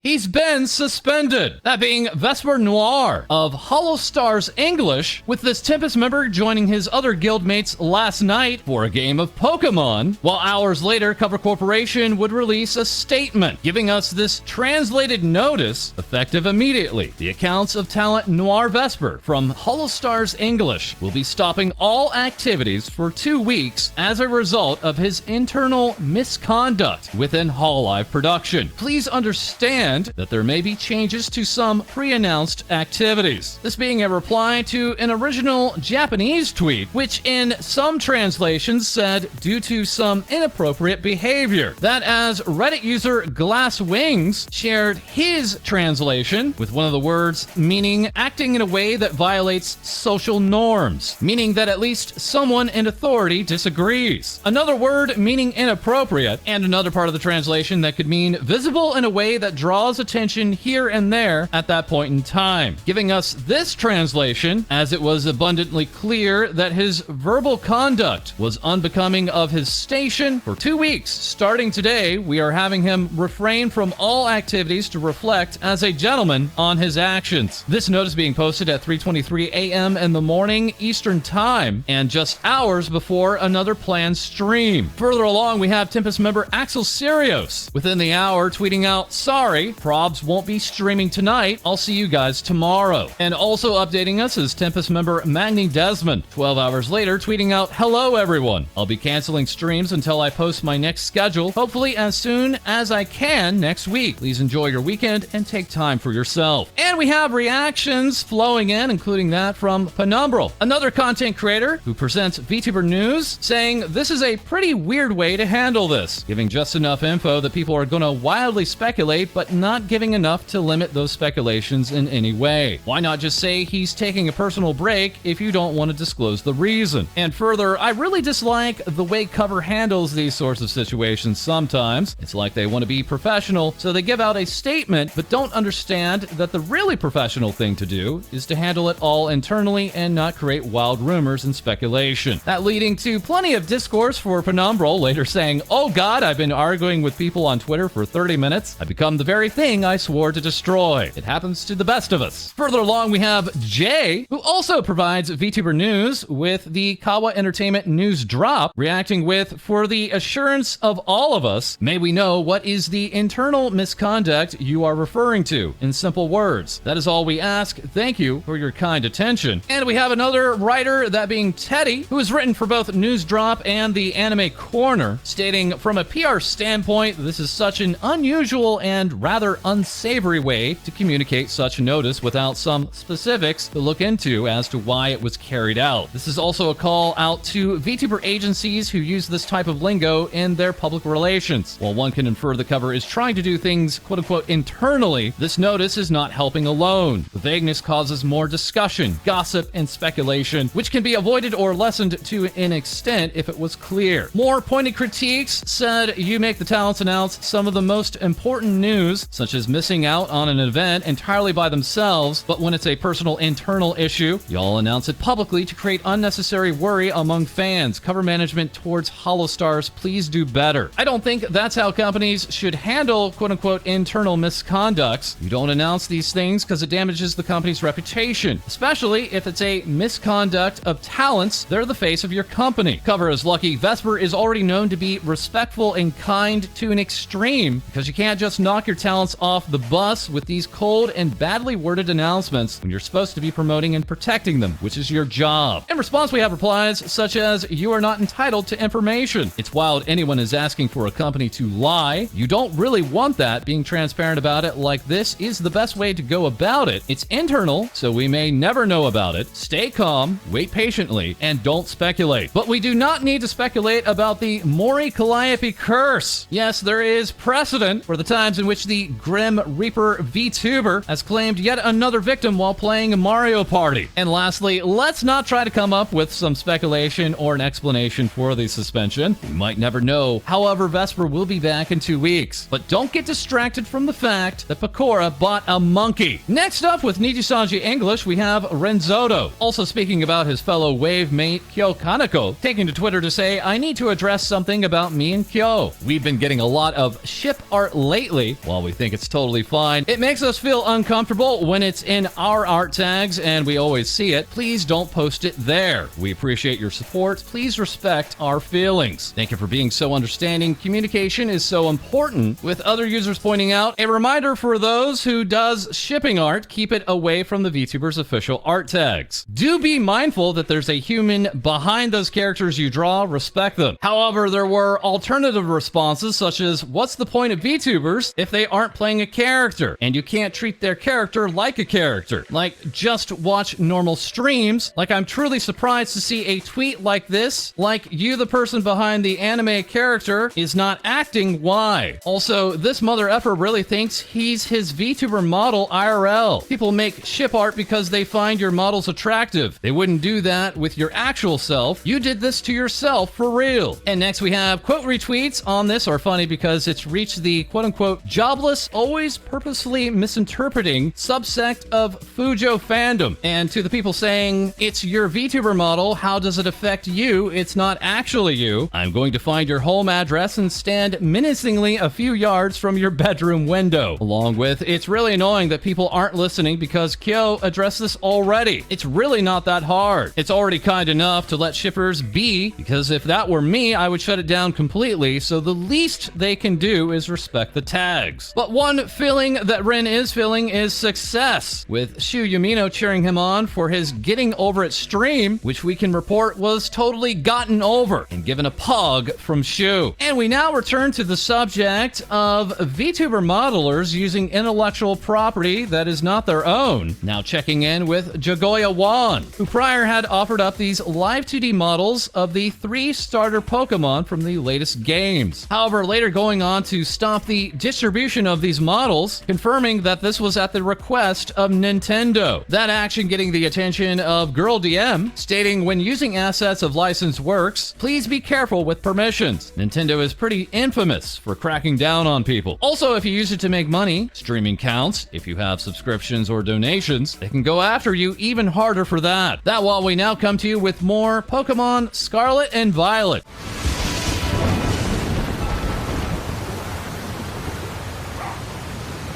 He's been suspended. That being Vesper Noir of Hollow Stars English, with this Tempest member joining his other guildmates last night for a game of Pokemon, while hours later Cover Corporation would release a statement giving us this translated notice effective immediately. The accounts of talent Noir Vesper from Hollow Stars English will be stopping all activities for 2 weeks as a result of his internal misconduct within Hololive production. Please understand that there may be changes to some pre-announced activities. This being a reply to an original Japanese tweet, which in some translations said due to some inappropriate behavior. That as Reddit user Glass Wings shared his translation with one of the words meaning acting in a way that violates social norms, meaning that at least someone in authority disagrees. Another word meaning inappropriate, and another part of the translation that could mean visible in a way that draws attention here and there at that point in time, giving us this translation as it was abundantly clear that his verbal conduct was unbecoming of his station. For 2 weeks, starting today, we are having him refrain from all activities to reflect as a gentleman on his actions. This notice being posted at 3:23 a.m. in the morning Eastern Time, and just hours before another planned stream. Further along, we have Tempest member Axel Sirios within the hour tweeting out, "Sorry, Probs won't be streaming tonight. I'll see you guys tomorrow." And also updating us is Tempest member Magni Desmond, 12 hours later, tweeting out, "Hello everyone. I'll be canceling streams until I post my next schedule, hopefully as soon as I can next week. Please enjoy your weekend and take time for yourself." And we have reactions flowing in, including that from Penumbral, another content creator who presents Vtuber news, saying this is a pretty weird way to handle this, giving just enough info that people are going to wildly speculate, but not giving enough to limit those speculations in any way. Why not just say he's taking a personal break if you don't want to disclose the reason? And further, I really dislike the way Cover handles these sorts of situations sometimes. It's like they want to be professional, so they give out a statement, but don't understand that the really professional thing to do is to handle it all internally and not create wild rumors and speculation. That leading to plenty of discourse for Penumbral, later saying, "Oh god, I've been arguing with people on Twitter for 30 minutes. I've become the very thing I swore to destroy. It happens to the best of us." Further along, we have Jay, who also provides VTuber news with the Kawa Entertainment news drop, reacting with, "For the assurance of all of us, may we know what is the internal misconduct you are referring to, in simple words. That is all we ask. Thank you for your kind attention." And we have another writer, that being Teddy, who has written for both News Drop and the Anime Corner, stating, "From a PR standpoint, this is such an unusual and rather unsavory way to communicate such a notice without some specifics to look into as to why it was carried out. This is also a call out to VTuber agencies who use this type of lingo in their public relations. While one can infer the Cover is trying to do things quote-unquote internally, this notice is not helping alone. The vagueness causes more discussion, gossip, and speculation, which can be avoided or lessened to an extent if it was clear. More pointed critiques said, "You make the talents announce some of the most important news, such as missing out on an event entirely by themselves, but when it's a personal internal issue, y'all announce it publicly to create unnecessary worry among fans. Cover management towards Hollow Stars, please do better." I don't think that's how companies should handle quote-unquote internal misconducts. You don't announce these things because it damages the company's reputation, especially if it's a misconduct of talents. They're the face of your company. Cover is lucky Vesper is already known to be respectful and kind to an extreme, because you can't just knock your talents off the bus with these cold and badly worded announcements when you're supposed to be promoting and protecting them, which is your job. In response, we have replies such as, "You are not entitled to information. It's wild anyone is asking for a company to lie. You don't really want that. Being transparent about it like this is the best way to go about it. It's internal, so we may never know about it. Stay calm, wait patiently, and don't speculate." But we do not need to speculate about the Mori Calliope curse. Yes, there is precedent for the times in which the Grim Reaper VTuber has claimed yet another victim while playing Mario Party. And lastly, let's not try to come up with some speculation or an explanation for the suspension. We might never know. However, Vesper will be back in 2 weeks. But don't get distracted from the fact that Pecora bought a monkey. Next up, with Niji Sanji English, we have Zotto, also speaking about his fellow wave mate Kyo Kaneko, taking to Twitter to say, "I need to address something about me and Kyo. We've been getting a lot of ship art lately. While we we think it's totally fine. It makes us feel uncomfortable when it's in our art tags and we always see it. Please don't post it there. We appreciate your support. Please respect our feelings. Thank you for being so understanding. Communication is so important, with other users pointing out. A reminder for those who does shipping art, keep it away from the VTuber's official art tags. Do be mindful that there's a human behind those characters you draw. Respect them. However, there were alternative responses such as, what's the point of VTubers if they aren't playing a character and you can't treat their character like a character? Like, just watch normal streams. Like, I'm truly surprised to see a tweet like this. Like, you, the person behind the anime character, is not acting. Why? Also, this mother effer really thinks he's his VTuber model IRL. People make ship art because they find your models attractive. They wouldn't do that with your actual self. You did this to yourself for real. And next we have quote retweets on this are funny because it's reached the quote-unquote jobless, always purposefully misinterpreting subsect of Fujo fandom. And to the people saying, it's your VTuber model, how does it affect you? It's not actually you. I'm going to find your home address and stand menacingly a few yards from your bedroom window. Along with, it's really annoying that people aren't listening because Kyo addressed this already. It's really not that hard. It's already kind enough to let shippers be, because if that were me, I would shut it down completely, so the least they can do is respect the tags. But one feeling that Rin is feeling is success, with Shu Yumino cheering him on for his getting over it stream, which we can report was totally gotten over and given a pug from Shu. And we now return to the subject of VTuber modelers using intellectual property that is not their own. Now checking in with Jagoya Wan, who prior had offered up these live 2D models of the 3 starter Pokemon from the latest games. However, later going on to stop the distribution of these models, confirming that this was at the request of Nintendo. That action getting the attention of Girl DM, stating when using assets of licensed works, please be careful with permissions. Nintendo is pretty infamous for cracking down on people. Also, if you use it to make money, streaming counts. If you have subscriptions or donations, they can go after you even harder for that. That while we now come to you with more Pokemon Scarlet and Violet.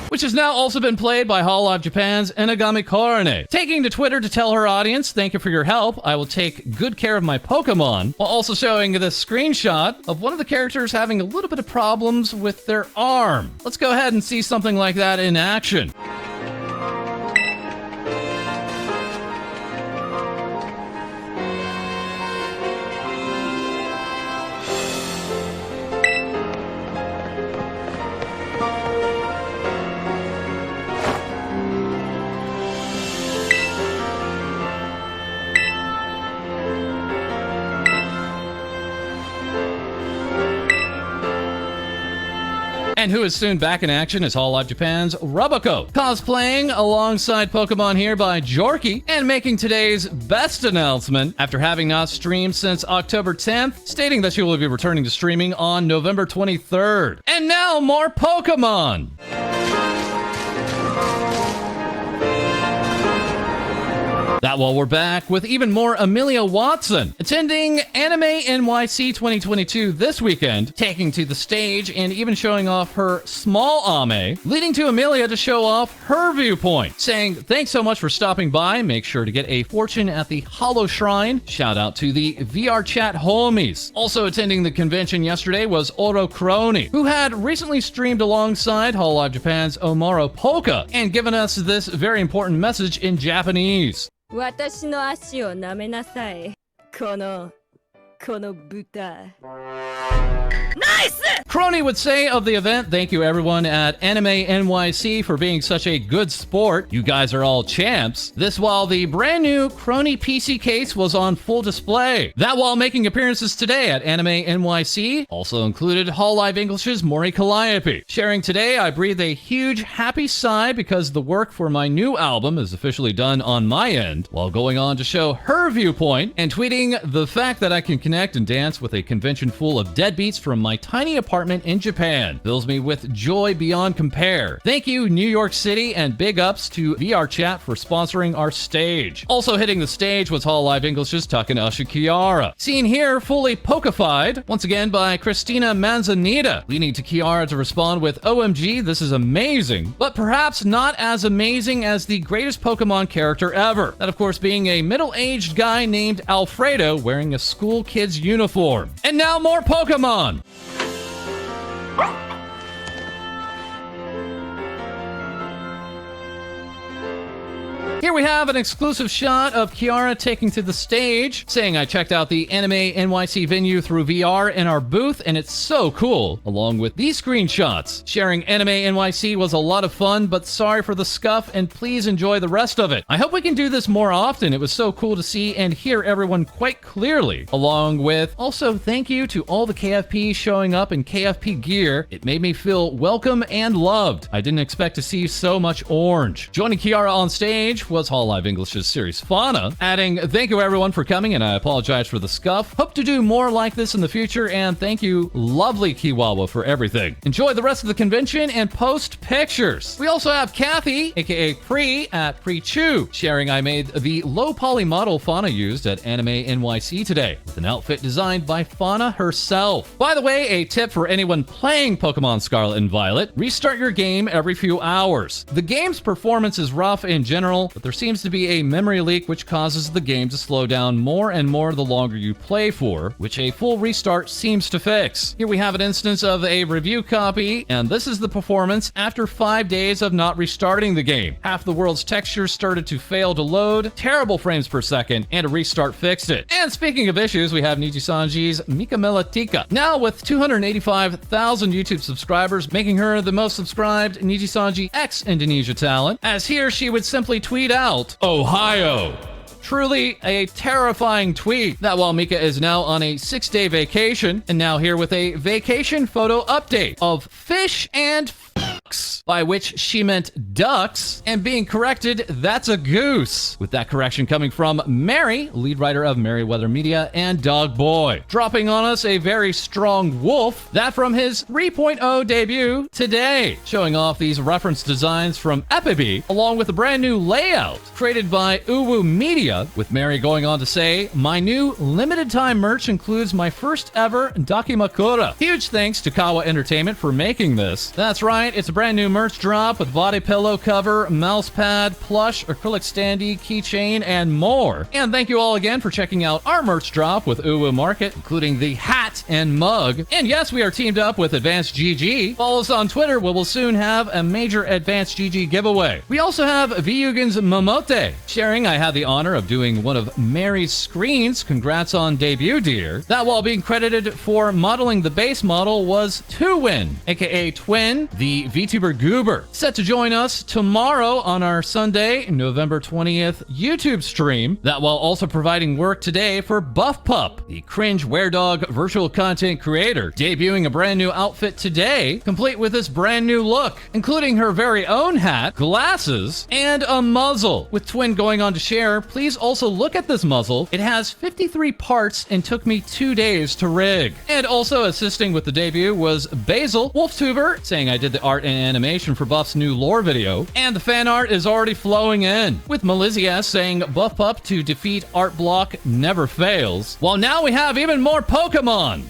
Which has now also been played by Hololive Japan's Inagami Kronii, taking to Twitter to tell her audience, thank you for your help, I will take good care of my Pokemon, while also showing this screenshot of one of the characters having a little bit of problems with their arm. Let's go ahead and see something like that in action. And who is soon back in action is Hololive Japan's Roboco, cosplaying alongside Pokemon here by Jorky, and making today's best announcement after having not streamed since October 10th, stating that she will be returning to streaming on November 23rd. And now more Pokemon! That while we're back with even more Amelia Watson, attending AnimeNYC 2022 this weekend, taking to the stage and even showing off her small Ame, leading to Amelia to show off her viewpoint, saying, thanks so much for stopping by, make sure to get a fortune at the Hollow Shrine, shout out to the VR chat homies. Also attending the convention yesterday was Ouro Kronii, who had recently streamed alongside Hololive Japan's Omaro Polka, and given us this very important message in Japanese. 私の足を舐めなさい。この豚。Nice! Kronii would say of the event, thank you everyone at AnimeNYC for being such a good sport. You guys are all champs. This while the brand new Kronii PC case was on full display. That while making appearances today at AnimeNYC also included Hololive English's Mori Calliope. Sharing today, I breathe a huge happy sigh because the work for my new album is officially done on my end, while going on to show her viewpoint and tweeting the fact that I can connect and dance with a convention full of deadbeats from my tiny apartment in Japan. Fills me with joy beyond compare. Thank you, New York City, and big ups to VR Chat for sponsoring our stage. Also hitting the stage was HoloLive English's Takanashi Kiara. Seen here fully Pokefied, once again by Christina Manzanita, leading to Kiara to respond with, OMG, this is amazing, but perhaps not as amazing as the greatest Pokemon character ever. That, of course, being a middle-aged guy named Alfredo wearing a school kid's uniform. And now more Pokemon! Here we have an exclusive shot of Kiara taking to the stage, saying I checked out the AnimeNYC venue through VR in our booth, and it's so cool, along with these screenshots. Sharing AnimeNYC was a lot of fun, but sorry for the scuff, and please enjoy the rest of it. I hope we can do this more often. It was so cool to see and hear everyone quite clearly, along with also thank you to all the KFP showing up in KFP gear. It made me feel welcome and loved. I didn't expect to see so much orange. Joining Kiara on stage was HoloLive English's Series Fauna, adding, thank you everyone for coming, and I apologize for the scuff. Hope to do more like this in the future, and thank you, lovely Kiwawa, for everything. Enjoy the rest of the convention and post pictures. We also have Kathy, aka Pre, at Pre-Chew, sharing I made the low poly model Fauna used at AnimeNYC today, with an outfit designed by Fauna herself. By the way, a tip for anyone playing Pokemon Scarlet and Violet, restart your game every few hours. The game's performance is rough in general, but there seems to be a memory leak which causes the game to slow down more and more the longer you play for, which a full restart seems to fix. Here we have an instance of a review copy, and this is the performance after 5 days of not restarting the game. Half the world's textures started to fail to load, terrible frames per second, and a restart fixed it. And speaking of issues, we have Niji-sanji's Melatika, now with 285,000 YouTube subscribers, making her the most subscribed Niji-sanji ex-Indonesia talent, as here she would simply tweet out, Ohio. Truly a terrifying tweet. That while Mika is now on a 6-day vacation, and now here with a vacation photo update of fish and fucks, by which she meant ducks, and being corrected, that's a goose. With that correction coming from Mary, lead writer of Merryweather Media, and Dog Boy, dropping on us a very strong wolf, that from his 3.0 debut today, showing off these reference designs from Epibi, along with a brand new layout created by Uwu Media, with Mary going on to say, my new limited time merch includes my first ever Dakimakura. Huge thanks to Kawa Entertainment for making this. That's right, it's a brand new merch drop with body pillow cover, mouse pad, plush, acrylic standee, keychain, and more. And thank you all again for checking out our merch drop with Uwu Market, including the hat and mug. And yes, we are teamed up with Advanced GG. Follow us on Twitter where we'll soon have a major Advanced GG giveaway. We also have Vyugin's Momote, sharing I had the honor of doing one of Mary's screens. Congrats on debut, dear. That while being credited for modeling the base model was Twin, aka Twin, the Vtuber Goober, set to join us tomorrow on our Sunday, November 20th YouTube stream. That while also providing work today for Buffpup, the cringe weredog virtual content creator, debuting a brand new outfit today, complete with this brand new look, including her very own hat, glasses, and a muzzle. With Twin going on to share, please also look at this muzzle. It has 53 parts and took me 2 days to rig. And also assisting with the debut was Basil Wolftuber, saying I did the art and animation for Buff's new lore video, and the fan art is already flowing in, with Melatika saying Buffpup to defeat art block never fails. Well, now we have even more Pokemon!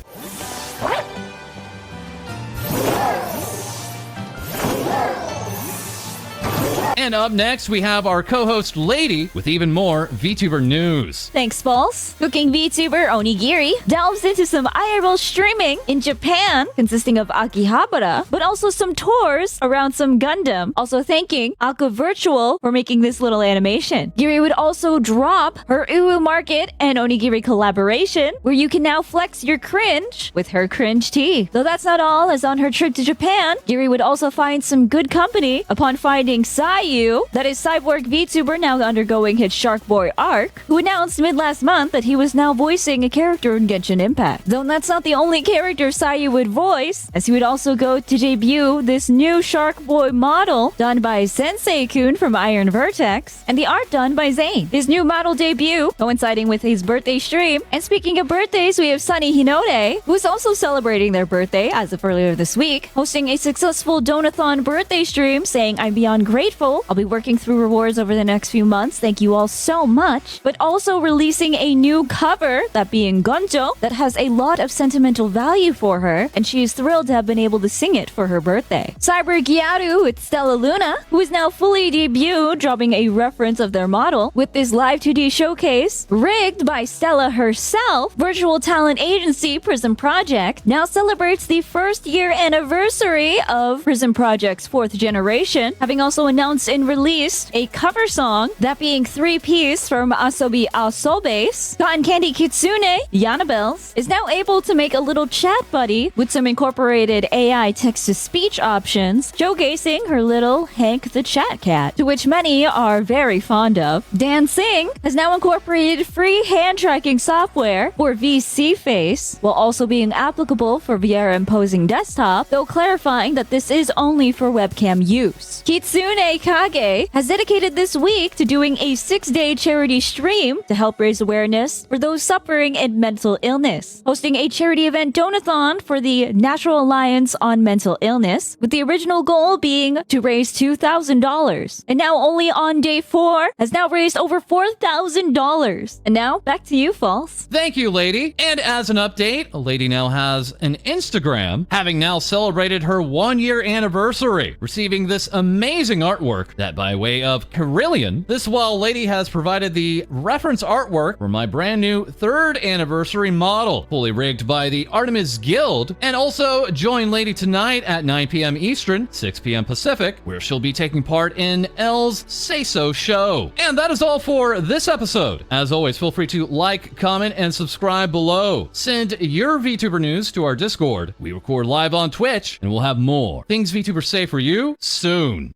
And up next, we have our co-host Lae-Dee with even more VTuber news. Thanks, False. Cooking VTuber Onigiri delves into some IRL streaming in Japan, consisting of Akihabara, but also some tours around some Gundam. Also thanking Aqua Virtual for making this little animation. Giri would also drop her Uwu Market and Onigiri collaboration, where you can now flex your cringe with her cringe tea. Though that's not all, as on her trip to Japan, Giri would also find some good company upon finding Sai Sayu, that is cyborg VTuber now undergoing his Shark Boy arc, who announced mid-last month that he was now voicing a character in Genshin Impact. Though that's not the only character Sayu would voice, as he would also go to debut this new Shark Boy model done by Sensei-kun from Iron Vertex, and the art done by Zane. His new model debut coinciding with his birthday stream. And speaking of birthdays, we have Sunny Hinode, who's also celebrating their birthday as of earlier this week, hosting a successful Donathon birthday stream saying, "I'm beyond grateful. I'll be working through rewards over the next few months. Thank you all so much." But also releasing a new cover, that being Gonjo, that has a lot of sentimental value for her, and she is thrilled to have been able to sing it for her birthday. Cyber Gyaru with Stella Luna, who is now fully debuted, dropping a reference of their model with this live 2D showcase, rigged by Stella herself. Virtual talent agency Prism Project now celebrates the first year anniversary of Prism Project's 4th generation, having also announced and released a cover song, that being 3-piece from Asobi Asobase. Cotton Candy Kitsune, Yanabels, is now able to make a little chat buddy with some incorporated AI text-to-speech options, showcasing her little Hank the Chat Cat, to which many are very fond of. Dan Singh has now incorporated free hand-tracking software for VC Face, while also being applicable for VR imposing desktop, though clarifying that this is only for webcam use. Kitsune Kage has dedicated this week to doing a 6-day charity stream to help raise awareness for those suffering in mental illness, hosting a charity event Donathon for the National Alliance on Mental Illness, with the original goal being to raise $2,000. And now only on day 4 has now raised over $4,000. And now back to you, False. Thank you, Lae-Dee. And as an update, Lae-Dee now has an Instagram, having now celebrated her 1-year anniversary, receiving this amazing artwork that, by way of Carillion, this while Lae-Dee has provided the reference artwork for my brand new 3rd anniversary model, fully rigged by the Artemis Guild. And also join Lae-Dee tonight at 9 p.m. Eastern, 6 p.m. Pacific, where she'll be taking part in Elle's Say So show. And that is all for this episode. As always, feel free to like, comment, and subscribe below. Send your VTuber news to our Discord. We record live on Twitch, and we'll have more things VTubers say for you soon.